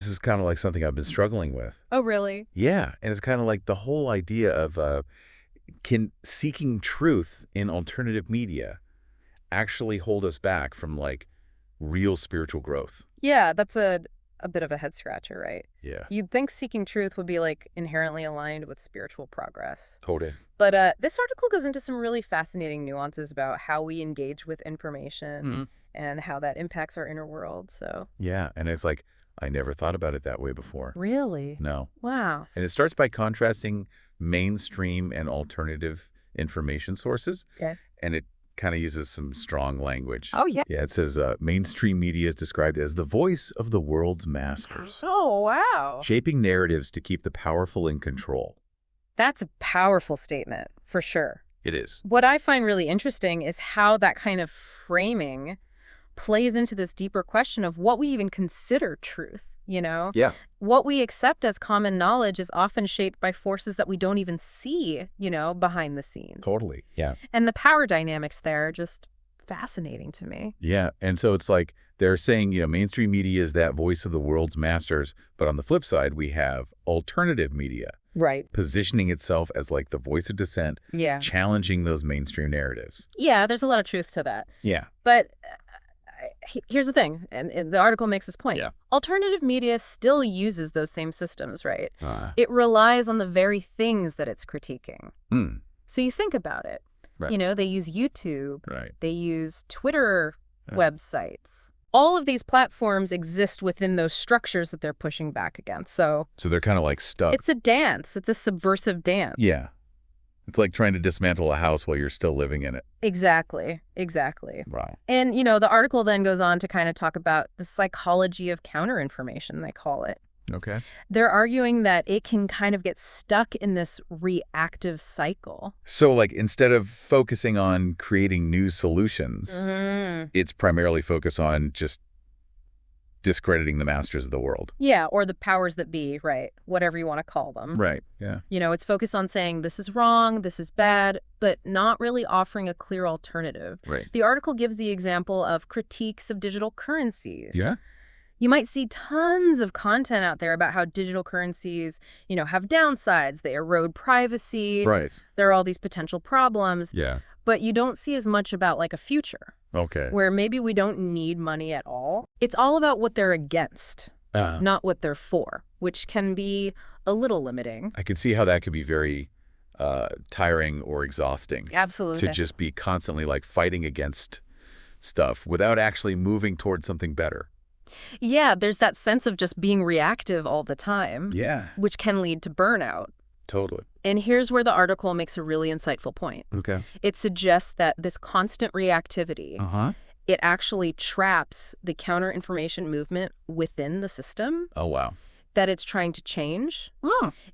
This is kind of like something I've been struggling with. Oh, really? Yeah, and it's kind of like the whole idea of can seeking truth in alternative media actually hold us back from like real spiritual growth? Yeah, that's a bit of a head scratcher, right? Yeah, You'd think seeking truth would be like inherently aligned with spiritual progress. totally. But this article goes into some really fascinating nuances about how we engage with information Hmm. and how that impacts our inner world. So, Yeah, and it's like I never thought about it that way before. really? No. Wow. And it starts by contrasting mainstream and alternative information sources, Okay. and it kind of uses some strong language. Oh, yeah. Yeah, it says mainstream media is described as the voice of the world's masters, Oh, wow. shaping narratives to keep the powerful in control. That's a powerful statement, for sure. It is. What I find really interesting is how that kind of framing plays into this deeper question of what we even consider truth, you know? Yeah, What we accept as common knowledge is often shaped by forces that we don't even see, behind the scenes. totally. Yeah. And the power dynamics there are just fascinating to me. Yeah, and so it's like they're saying, mainstream media is that voice of the world's masters, but on the flip side, we have alternative media Right. positioning itself as like the voice of dissent, Yeah. challenging those mainstream narratives. Yeah, there's a lot of truth to that. Yeah. But here's the thing, and the article makes this point. Yeah. Alternative media still uses those same systems, right? Uh, It relies on the very things that it's critiquing. hmm. So you think about it. Right. They use YouTube. Right. They use Twitter Yeah. websites. All of these platforms exist within those structures that they're pushing back against. So So they're kind of like stuck. it's a dance. It's a subversive dance. Yeah. It's like trying to dismantle a house while you're still living in it. Exactly. Exactly. Right. And, the article then goes on to kind of talk about the psychology of counterinformation, they call it. Okay. They're arguing that it can kind of get stuck in this reactive cycle. So like instead of focusing on creating new solutions, it's primarily focused on just discrediting the masters of the world. Yeah, or the powers that be, right? Whatever you want to call them. Right. Yeah. It's focused on saying this is wrong, this is bad, but not really offering a clear alternative. Right. The article gives the example of critiques of digital currencies. Yeah. You might see tons of content out there about how digital currencies, have downsides. They erode privacy. Right. There are all these potential problems. Yeah. But you don't see as much about like a future Okay. where maybe we don't need money at all. It's all about what they're against, not what they're for, which can be a little limiting. I can see how that could be very tiring or exhausting. Absolutely. To just be constantly like fighting against stuff without actually moving towards something better. Yeah, there's that sense of just being reactive all the time, Yeah. which can lead to burnout. Totally. And here's where the article makes a really insightful point. Okay. It suggests that this constant reactivity, Uh-huh. it actually traps the counterinformation movement within the system Oh, wow. that it's trying to change.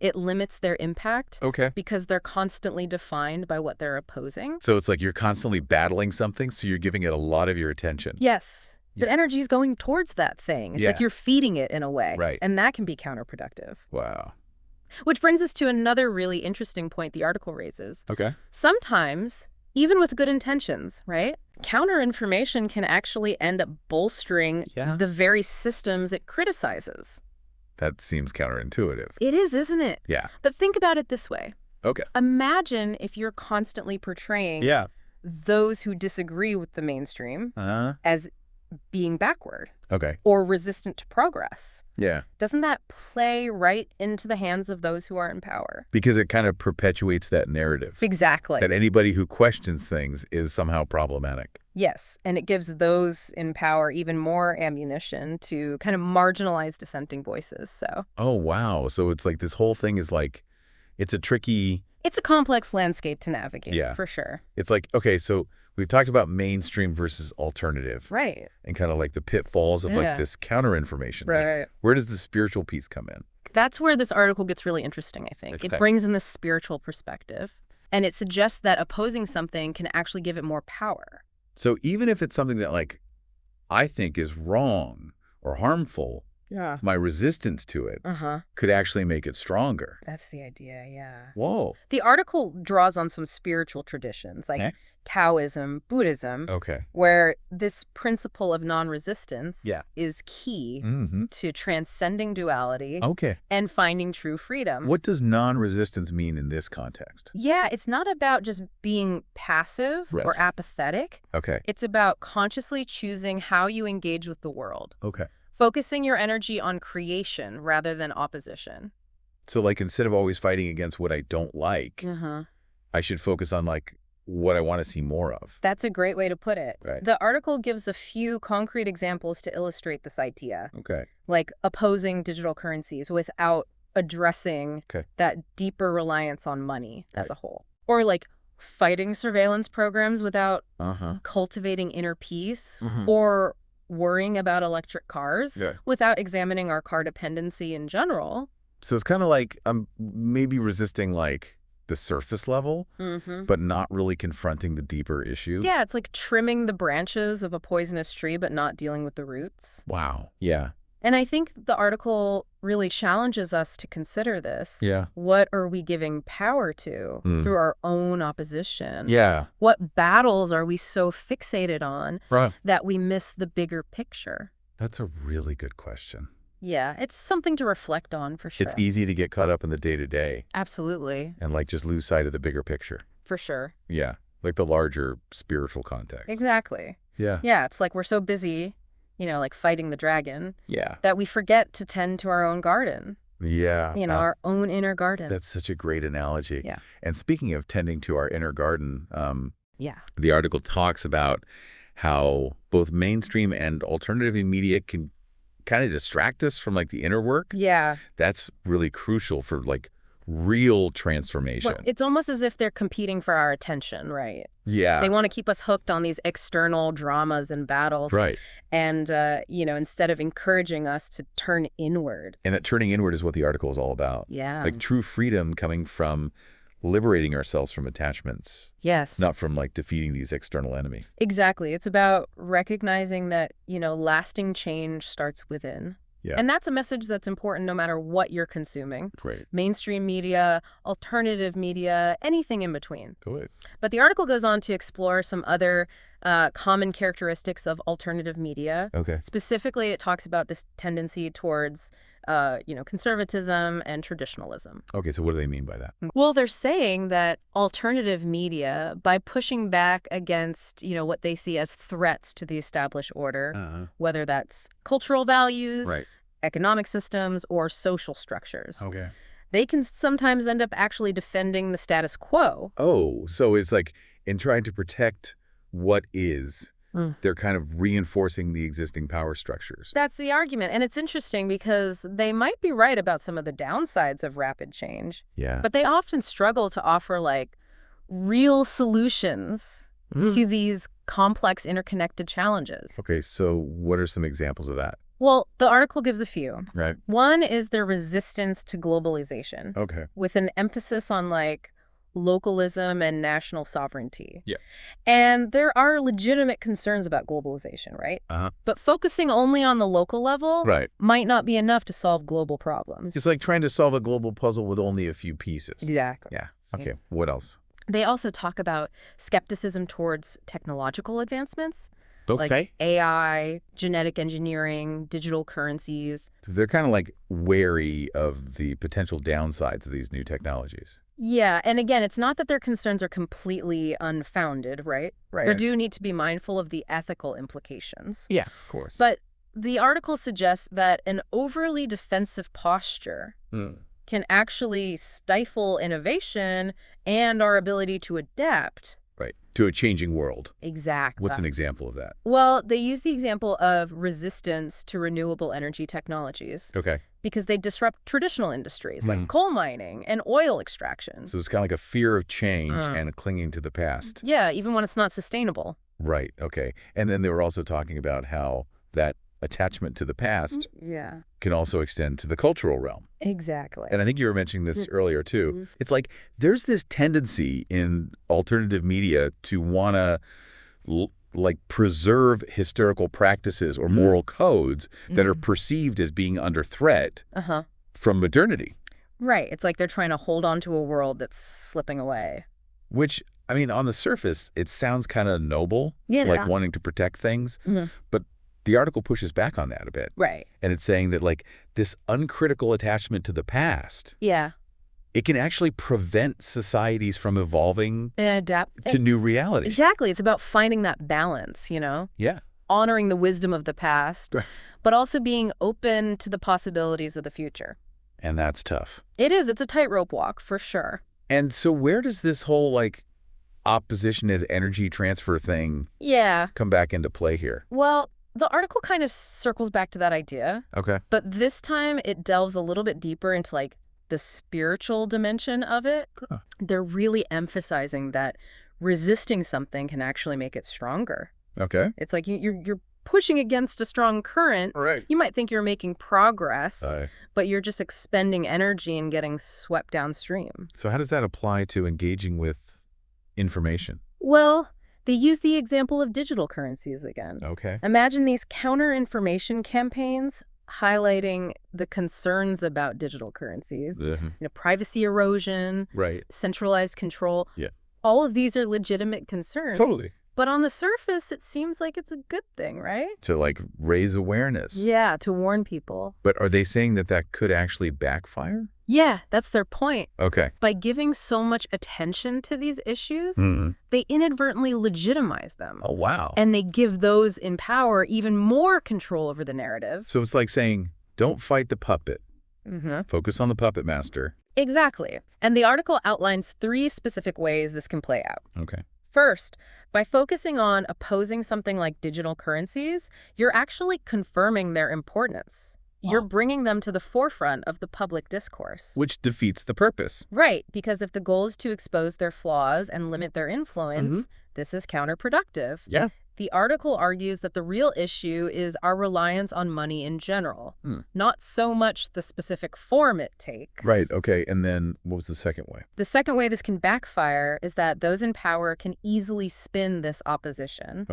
It limits their impact Okay. because they're constantly defined by what they're opposing. So it's like you're constantly battling something, so you're giving it a lot of your attention. Yes. The Yeah. energy's going towards that thing. It's like Yeah. you're feeding it in a way. Right. And that can be counterproductive. Wow. Which brings us to another really interesting point the article raises. Okay. Sometimes, even with good intentions, right? Counterinformation can actually end up bolstering Yeah. the very systems it criticizes. That seems counterintuitive. It is, isn't it? Yeah. But think about it this way. Okay. Imagine if you're constantly portraying Yeah. those who disagree with the mainstream Uh-huh. as being backward Okay. or resistant to progress. Yeah. Doesn't that play right into the hands of those who are in power? Because it kind of perpetuates that narrative. Exactly. That anybody who questions things is somehow problematic. Yes, and it gives those in power even more ammunition to kind of marginalize dissenting voices. So Oh, wow. So it's like this whole thing is like, it's a tricky, it's a complex landscape to navigate, Yeah. for sure. it's like, okay, so we've talked about mainstream versus alternative Right. and kind of like the pitfalls of Yeah. like this counterinformation. Like, Right. where does the spiritual piece come in? That's where this article gets really interesting, I think. Okay. It brings in this spiritual perspective, and it suggests that opposing something can actually give it more power. So even if it's something that like I think is wrong or harmful, Yeah. my resistance to it Uh-huh. could actually make it stronger. That's the idea, yeah. Whoa. The article draws on some spiritual traditions like Eh? Taoism, Buddhism, Okay. where this principle of non-resistance Yeah. is key Mm-hmm. to transcending duality Okay. and finding true freedom. What does non-resistance mean in this context? Yeah, it's not about just being passive or Rest. apathetic. Okay. It's about consciously choosing how you engage with the world, Okay. focusing your energy on creation rather than opposition. So like instead of always fighting against what I don't like, Uh-huh. I should focus on like what I want to see more of. That's a great way to put it. Right. The article gives a few concrete examples to illustrate this idea, Okay. like opposing digital currencies without addressing Okay. that deeper reliance on money as Right. a whole. Or like fighting surveillance programs without Uh-huh. cultivating inner peace, Mhm. or worrying about electric cars Yeah. without examining our car dependency in general. So it's kind of like I'm maybe resisting like the surface level, Mm-hmm. but not really confronting the deeper issue. Yeah, it's like trimming the branches of a poisonous tree, but not dealing with the roots. Wow. Yeah. And I think the article really challenges us to consider this. Yeah. What are we giving power to through our own opposition? Yeah. What battles are we so fixated on Right. that we miss the bigger picture? That's a really good question. Yeah, it's something to reflect on for sure. It's easy to get caught up in the day-to-day Absolutely, and like just lose sight of the bigger picture. for sure. Yeah. Like the larger spiritual context. Exactly. Yeah. Yeah, it's like we're so busy, like fighting the dragon, Yeah. that we forget to tend to our own garden, Yeah. our own inner garden. That's such a great analogy. Yeah. And speaking of tending to our inner garden, Yeah. the article talks about how both mainstream and alternative media can kind of distract us from like the inner work. Yeah. That's really crucial for like real transformation. Well, it's almost as if they're competing for our attention, right? Yeah. They want to keep us hooked on these external dramas and battles. Right. And, instead of encouraging us to turn inward. And that turning inward is what the article is all about. Yeah. Like true freedom coming from liberating ourselves from attachments, Yes. not from like defeating these external enemies. Exactly. It's about recognizing that, lasting change starts within. Yeah. And that's a message that's important no matter what you're consuming. Great. Mainstream media, alternative media, anything in between. Go ahead. But the article goes on to explore some other common characteristics of alternative media. Okay. Specifically, it talks about this tendency towards, conservatism and traditionalism. Okay, so what do they mean by that? Well, they're saying that alternative media, by pushing back against, what they see as threats to the established order, whether that's cultural values, Right. economic systems, or social structures, Okay. they can sometimes end up actually defending the status quo. Oh, so it's like in trying to protect what is, they're kind of reinforcing the existing power structures. That's the argument. And it's interesting because they might be right about some of the downsides of rapid change, Yeah. but they often struggle to offer like real solutions to these complex interconnected challenges. Okay, so what are some examples of that? Well, the article gives a few. Right. One is their resistance to globalization, Okay. with an emphasis on like localism and national sovereignty. Yeah. And there are legitimate concerns about globalization, right? Uh-huh. But focusing only on the local level Right. might not be enough to solve global problems. It's like trying to solve a global puzzle with only a few pieces. Exactly. Yeah. Okay, what else? They also talk about skepticism towards technological advancements, Okay. like AI, genetic engineering, digital currencies. They're kind of like wary of the potential downsides of these new technologies. Yeah, and again, it's not that their concerns are completely unfounded, right? Right. They do need to be mindful of the ethical implications. Yeah, of course. But the article suggests that an overly defensive posture can actually stifle innovation and our ability to adapt. Right. To a changing world. Exactly. What's an example of that? Well, they use the example of resistance to renewable energy technologies Okay. because they disrupt traditional industries like coal mining and oil extraction. So it's kind of like a fear of change and a clinging to the past. Yeah, even when it's not sustainable. Right. Okay. And then they were also talking about how that attachment to the past Yeah. can also extend to the cultural realm. Exactly. And I think you were mentioning this earlier, too. It's like there's this tendency in alternative media to want to like preserve historical practices or moral codes that are perceived as being under threat from modernity. Right. It's like they're trying to hold on to a world that's slipping away. Which, I mean, on the surface, it sounds kind of noble, Yeah. like wanting to protect things. But the article pushes back on that a bit. Right. And it's saying that, like, this uncritical attachment to the past, Yeah. it can actually prevent societies from evolving And adapt to new realities. Exactly. It's about finding that balance, you know? Yeah. Honoring the wisdom of the past, but also being open to the possibilities of the future. And that's tough. It is. It's a tightrope walk, for sure. And so where does this whole, like, opposition as energy transfer thing come back into play here? Well, the article kind of circles back to that idea. Okay. But this time it delves a little bit deeper into, like, the spiritual dimension of it. They're really emphasizing that resisting something can actually make it stronger. Okay. It's like you're pushing against a strong current. Right. You might think you're making progress, but you're just expending energy and getting swept downstream. So how does that apply to engaging with information? Well, they use the example of digital currencies again. Okay. Imagine these counter-information campaigns highlighting the concerns about digital currencies, privacy erosion, centralized control. Yeah. All of these are legitimate concerns. Totally. But on the surface, it seems like it's a good thing, right? To, like, raise awareness. Yeah, to warn people. But are they saying that that could actually backfire? Yeah, that's their point. Okay. By giving so much attention to these issues, they inadvertently legitimize them. Oh, wow. And they give those in power even more control over the narrative. So it's like saying, don't fight the puppet. Focus on the puppet master. Exactly. And the article outlines 3 specific ways this can play out. Okay. First, by focusing on opposing something like digital currencies, you're actually confirming their importance. You're bringing them to the forefront of the public discourse. Which defeats the purpose. Right, because if the goal is to expose their flaws and limit their influence, this is counterproductive. Yeah. The article argues that the real issue is our reliance on money in general, not so much the specific form it takes. Right, okay. And then what was the second way? The second way this can backfire is that those in power can easily spin this opposition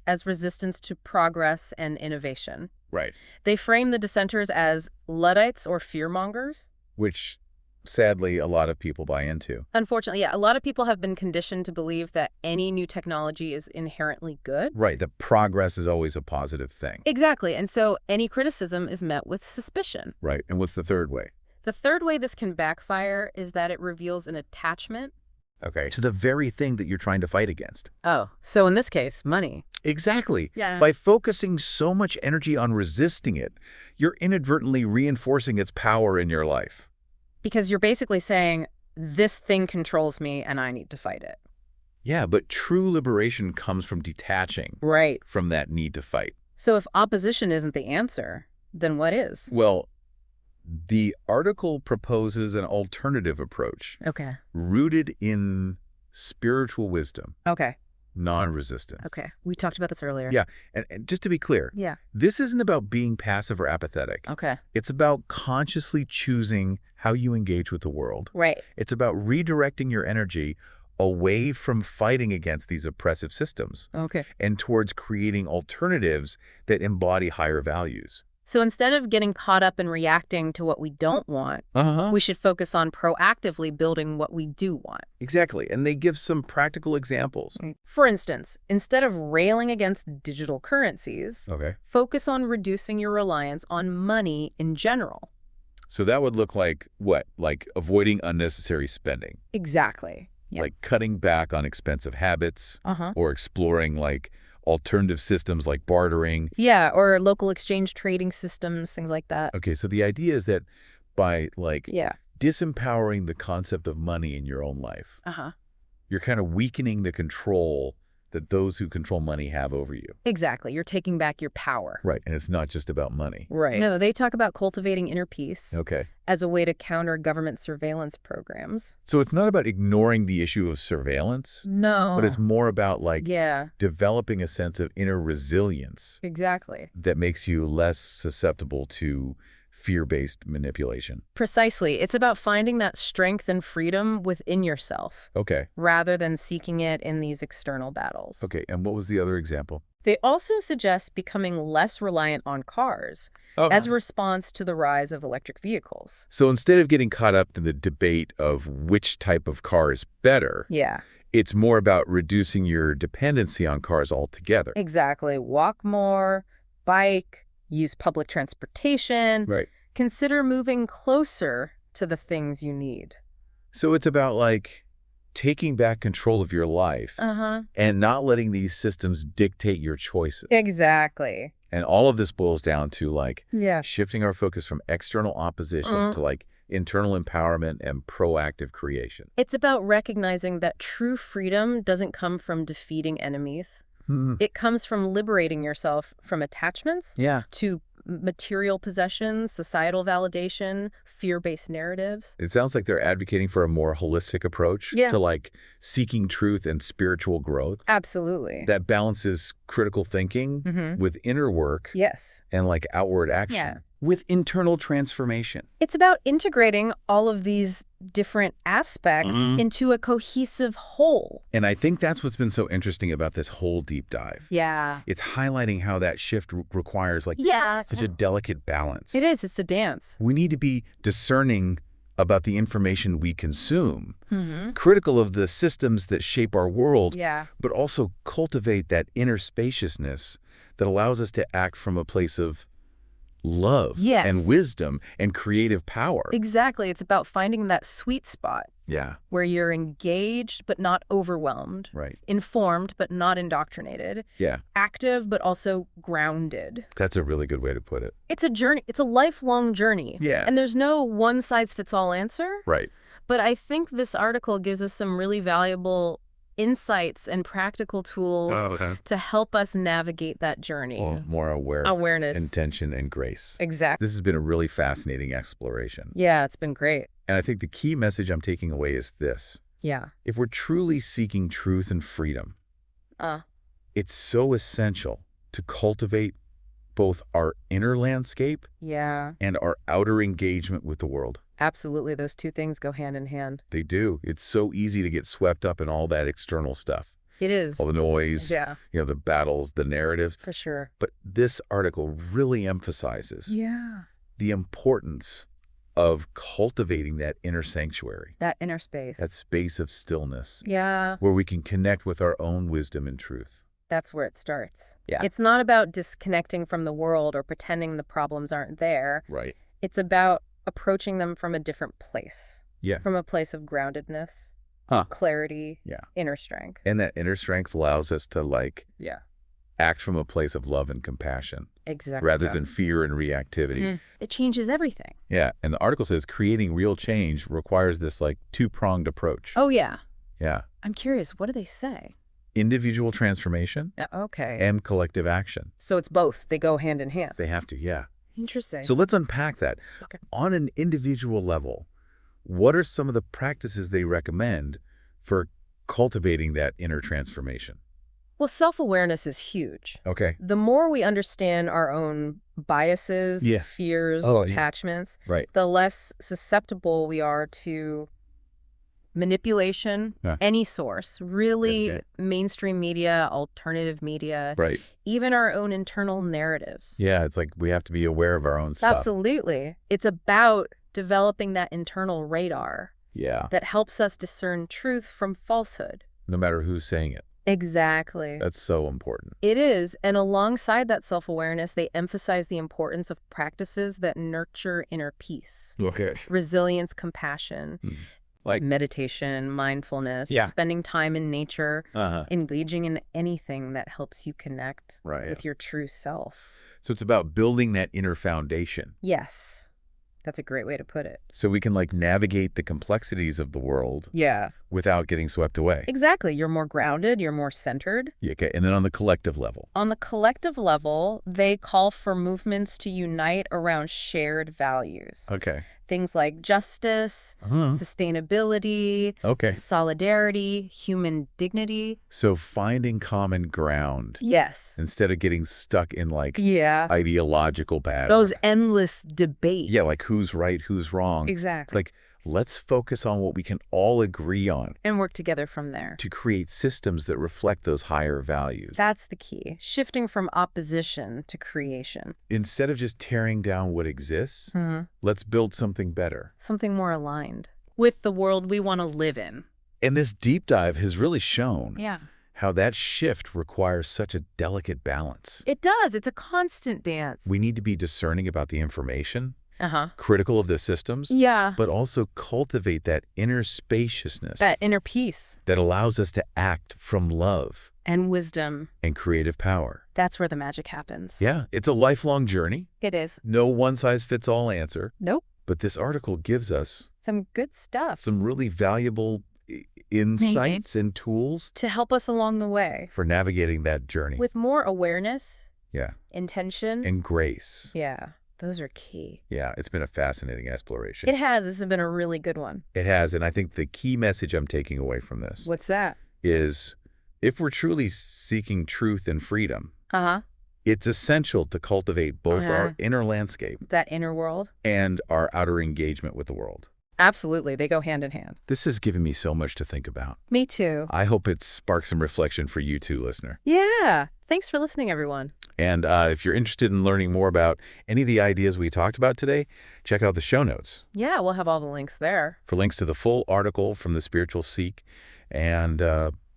as resistance to progress and innovation. Right. They frame the dissenters as Luddites or fearmongers. Which, sadly, a lot of people buy into. Unfortunately, yeah, a lot of people have been conditioned to believe that any new technology is inherently good. Right, that progress is always a positive thing. Exactly, and so any criticism is met with suspicion. Right, and what's the third way? The third way this can backfire is that it reveals an attachment. To the very thing that you're trying to fight against. Oh, so in this case, money. Exactly. Yeah. By focusing so much energy on resisting it, you're inadvertently reinforcing its power in your life. Because you're basically saying, this thing controls me and I need to fight it. Yeah, but true liberation comes from detaching from that need to fight. So if opposition isn't the answer, then what is? Well, the article proposes an alternative approach. Rooted in spiritual wisdom. Non-resistance. We talked about this earlier. Yeah, and just to be clear, this isn't about being passive or apathetic. It's about consciously choosing how you engage with the world. It's about redirecting your energy away from fighting against these oppressive systems and towards creating alternatives that embody higher values. So instead of getting caught up in reacting to what we don't want, we should focus on proactively building what we do want. Exactly. And they give some practical examples. For instance, instead of railing against digital currencies, focus on reducing your reliance on money in general. So that would look like what? Like avoiding unnecessary spending. Exactly. Like cutting back on expensive habits or exploring like alternative systems like bartering. Yeah, or local exchange trading systems, things like that. Okay, so the idea is that by like disempowering the concept of money in your own life, you're kind of weakening the control that those who control money have over you. Exactly. You're taking back your power. Right, and it's not just about money. No, they talk about cultivating inner peace as a way to counter government surveillance programs. So it's not about ignoring the issue of surveillance. No. But it's more about like developing a sense of inner resilience. Exactly. That makes you less susceptible to fear-based manipulation. Precisely. It's about finding that strength and freedom within yourself. Okay. Rather than seeking it in these external battles. Okay, and what was the other example? They also suggest becoming less reliant on cars as a response to the rise of electric vehicles. So instead of getting caught up in the debate of which type of car is better, it's more about reducing your dependency on cars altogether. Exactly. Walk more, bike, use public transportation. Right. Consider moving closer to the things you need. So it's about, like, taking back control of your life and not letting these systems dictate your choices. Exactly. And all of this boils down to, like, shifting our focus from external opposition to, like, internal empowerment and proactive creation. It's about recognizing that true freedom doesn't come from defeating enemies. It comes from liberating yourself from attachments to material possessions, societal validation, fear-based narratives. It sounds like they're advocating for a more holistic approach to, like, seeking truth and spiritual growth. Absolutely. That balances critical thinking with inner work and, like, outward action with internal transformation. It's about integrating all of these different aspects into a cohesive whole. And I think that's what's been so interesting about this whole deep dive. Yeah. It's highlighting how that shift requires, like, such a delicate balance. It is. It's a dance. We need to be discerning about the information we consume, critical of the systems that shape our world, but also cultivate that inner spaciousness that allows us to act from a place of love and wisdom and creative power. Exactly. It's about finding that sweet spot. Yeah. Where you're engaged but not overwhelmed. Right. Informed but not indoctrinated. Yeah. Active but also grounded. That's a really good way to put it. It's a journey. It's a lifelong journey. Yeah. And there's no one-size-fits-all answer. Right. But I think this article gives us some really valuable insights and practical tools to help us navigate that journey. More awareness, intention, and grace. Exactly. This has been a really fascinating exploration. Yeah, it's been great. And I think the key message I'm taking away is this. Yeah. If we're truly seeking truth and freedom, it's so essential to cultivate both our inner landscape and our outer engagement with the world. Absolutely. Those two things go hand in hand. They do. It's so easy to get swept up in all that external stuff. It is. All the noise, the battles, the narratives. For sure. But this article really emphasizes the importance of cultivating that inner sanctuary. That inner space. That space of stillness. Yeah. Where we can connect with our own wisdom and truth. That's where it starts. Yeah. It's not about disconnecting from the world or pretending the problems aren't there. Right. It's about approaching them from a different place. Yeah. From a place of groundedness, clarity, inner strength. And that inner strength allows us to, like, act from a place of love and compassion. Exactly. Rather than fear and reactivity. It changes everything. Yeah. And the article says creating real change requires this, like, two-pronged approach. Oh, yeah. Yeah. I'm curious, what do they say? Individual transformation and collective action. So it's both. They go hand in hand. They have to, yeah. Interesting. So let's unpack that. Okay. On an individual level, what are some of the practices they recommend for cultivating that inner transformation? Well, self-awareness is huge. Okay. The more we understand our own biases, fears, attachments, the less susceptible we are to manipulation, any source, really mainstream media, alternative media, even our own internal narratives. Yeah, it's like we have to be aware of our own stuff. Absolutely. It's about developing that internal radar that helps us discern truth from falsehood. No matter who's saying it. Exactly. That's so important. It is. And alongside that self-awareness, they emphasize the importance of practices that nurture inner peace. Resilience, compassion. Like meditation, mindfulness, spending time in nature, engaging in anything that helps you connect with your true self. So it's about building that inner foundation. Yes. That's a great way to put it. So we can, like, navigate the complexities of the world without getting swept away. Exactly. You're more grounded. You're more centered. Yeah, okay. And then on the collective level? On the collective level, they call for movements to unite around shared values. Okay. Things like justice, sustainability, solidarity, human dignity. So finding common ground. Yes. Instead of getting stuck in ideological battles. Those endless debates. Yeah, like who's right, who's wrong. Exactly. It's like, let's focus on what we can all agree on. And work together from there. To create systems that reflect those higher values. That's the key. Shifting from opposition to creation. Instead of just tearing down what exists, let's build something better. Something more aligned with the world we want to live in. And this deep dive has really shown how that shift requires such a delicate balance. It does. It's a constant dance. We need to be discerning about the information. Critical of the systems, but also cultivate that inner spaciousness. That inner peace. That allows us to act from love. And wisdom. And creative power. That's where the magic happens. Yeah, it's a lifelong journey. It is. No one-size-fits-all answer. Nope. But this article gives us some good stuff. Some really valuable insights and tools. To help us along the way. For navigating that journey. With more awareness. Intention. And grace. Yeah. Those are key. Yeah, it's been a fascinating exploration. It has. This has been a really good one. It has, and I think the key message I'm taking away from this... What's that? ...is if we're truly seeking truth and freedom, it's essential to cultivate both our inner landscape... That inner world. ...and our outer engagement with the world. Absolutely. They go hand in hand. This has given me so much to think about. Me too. I hope it sparks some reflection for you too, listener. Yeah. Thanks for listening, everyone. And if you're interested in learning more about any of the ideas we talked about today, check out the show notes. Yeah, we'll have all the links there. For links to the full article from The Spiritual Seek and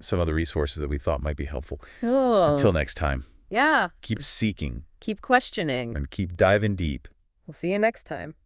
some other resources that we thought might be helpful. Cool. Until next time. Yeah. Keep seeking. Keep questioning. And keep diving deep. We'll see you next time.